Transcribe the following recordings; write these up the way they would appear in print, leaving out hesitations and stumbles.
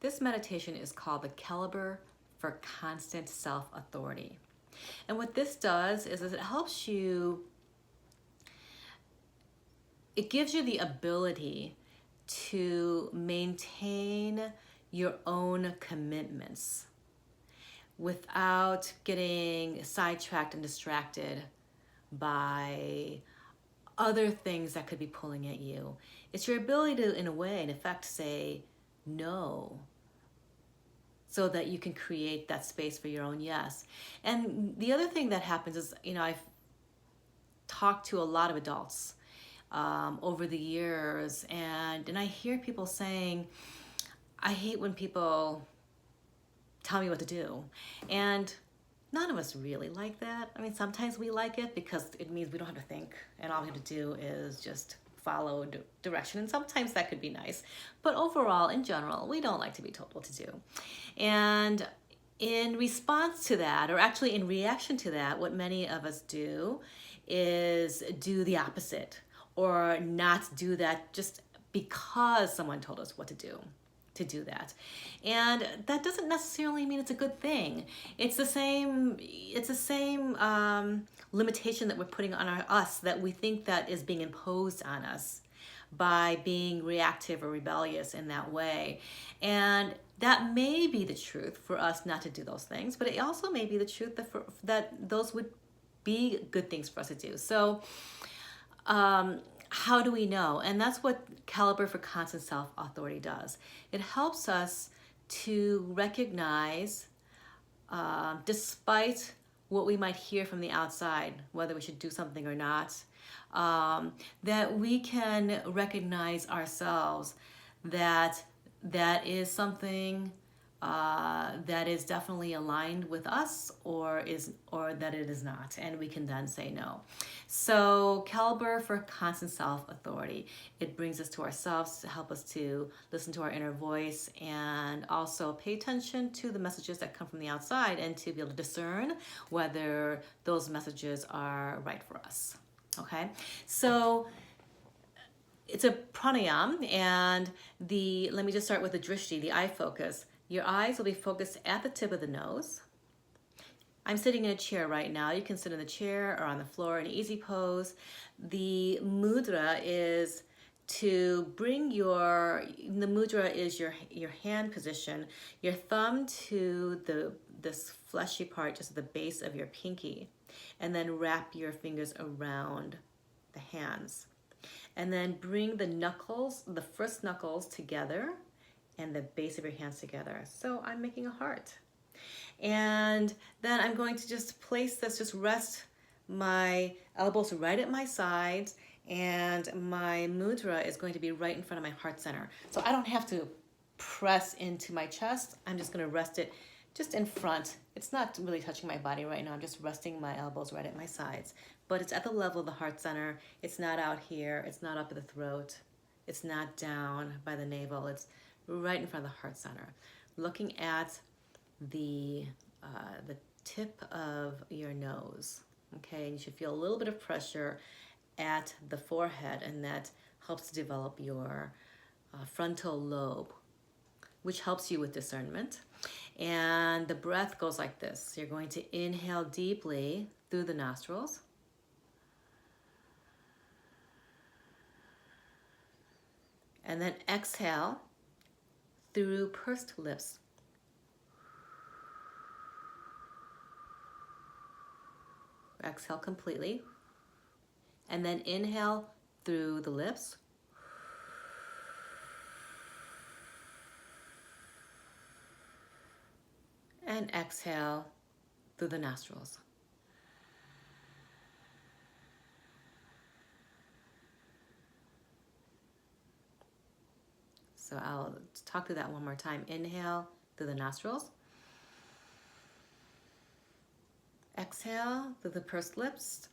This meditation is called the Caliber for Constant Self-Authority. And what this does is it helps you, it gives you the ability to maintain your own commitments without getting sidetracked and distracted by other things that could be pulling at you. It's your ability to, in a way, in effect, say no, so that you can create that space for your own yes. And the other thing that happens is, I've talked to a lot of adults over the years, and I hear people saying, I hate when people tell me what to do. And none of us really like that. I mean, sometimes we like it because it means we don't have to think, and all we have to do is just follow direction. And sometimes that could be nice. But overall, in general, we don't like to be told what to do. And in response to that, or actually in reaction to that, what many of us do is do the opposite, or not do that just because someone told us what to do that. And that doesn't necessarily mean it's a good thing. It's the same limitation that we're putting on us, that we think that is being imposed on us by being reactive or rebellious in that way. And that may be the truth for us not to do those things, but it also may be the truth that those would be good things for us to do. So how do we know? And that's what Caliber for Constant Self-Authority does. It helps us to recognize, despite what we might hear from the outside, whether we should do something or not, that we can recognize ourselves that is something that is definitely aligned with us, or that it is not, and we can then say no. So Caliber for Constant Self-Authority, it brings us to ourselves to help us to listen to our inner voice, and also pay attention to the messages that come from the outside, and to be able to discern whether those messages are right for us. Okay, so it's a pranayam, and let me just start with the Drishti, the eye focus. Your eyes will be focused at the tip of the nose. I'm sitting in a chair right now. You can sit in the chair or on the floor in easy pose. The mudra is to bring the mudra is your hand position, your thumb to this fleshy part, just at the base of your pinky, and then wrap your fingers around the hands. And then bring the first knuckles together, and the base of your hands together. So I'm making a heart. And then I'm going to just place this, just rest my elbows right at my sides, and my mudra is going to be right in front of my heart center. So I don't have to press into my chest. I'm just going to rest it just in front. It's not really touching my body right now. I'm just resting my elbows right at my sides. But it's at the level of the heart center. It's not out here. It's not up at the throat. It's not down by the navel. It's right in front of the heart center, looking at the tip of your nose. Okay, and you should feel a little bit of pressure at the forehead, and that helps to develop your frontal lobe, which helps you with discernment. And the breath goes like this. You're going to inhale deeply through the nostrils. And then exhale through pursed lips. Exhale completely. And then inhale through the lips. And exhale through the nostrils. So I'll talk through that one more time. Inhale through the nostrils. Exhale through the pursed lips.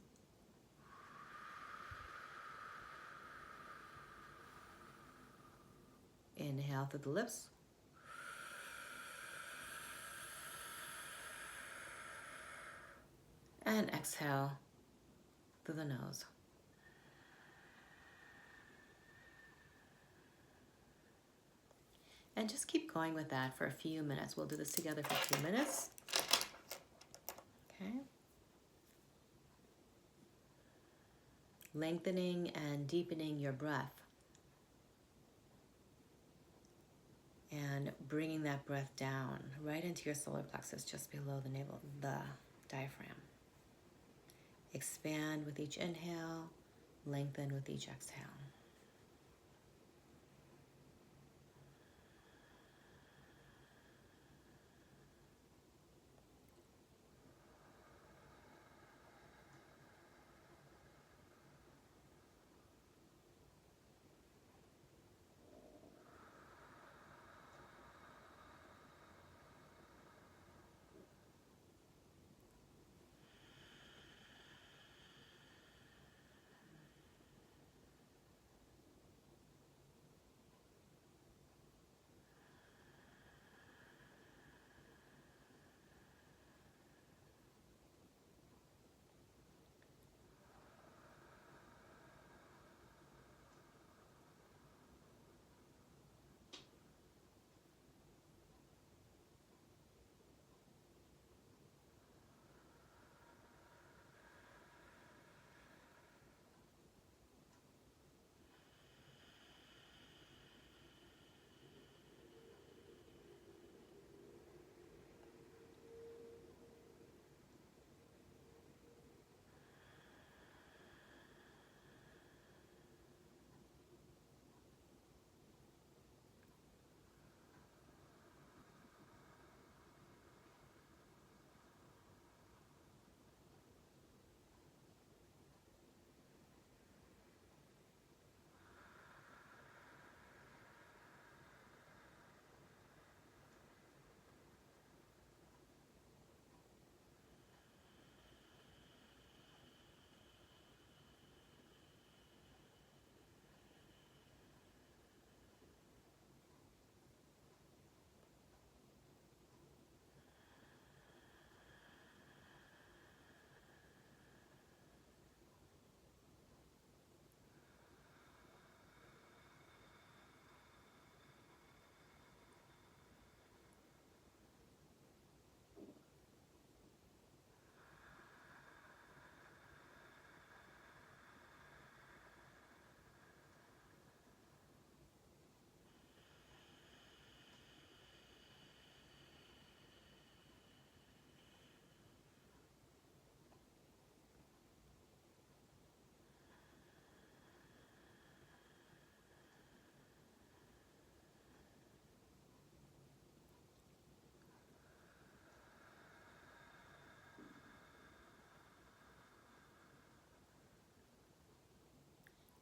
Inhale through the lips. And exhale through the nose. And just keep going with that for a few minutes. We'll do this together for 2 minutes. Okay. Lengthening and deepening your breath. And bringing that breath down right into your solar plexus, just below the navel, the diaphragm. Expand with each inhale, lengthen with each exhale.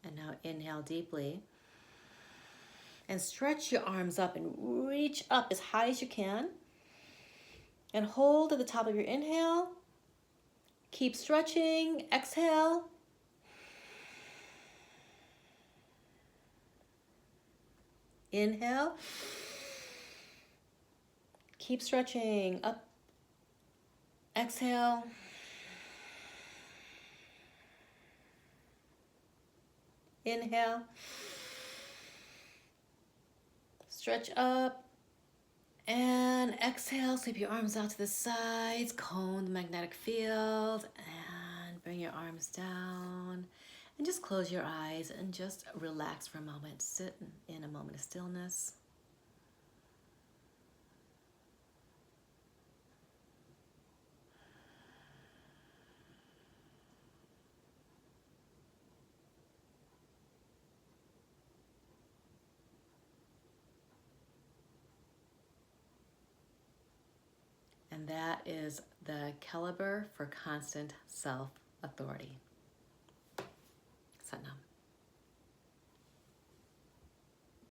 And now inhale deeply. And stretch your arms up and reach up as high as you can. And hold at the top of your inhale. Keep stretching. Exhale. Inhale. Keep stretching. Up. Exhale. Inhale. Stretch up. And exhale. Sweep your arms out to the sides. Cone the magnetic field. And bring your arms down. And just close your eyes and just relax for a moment. Sit in a moment of stillness. And that is the caliber for constant self-authority. Satnam.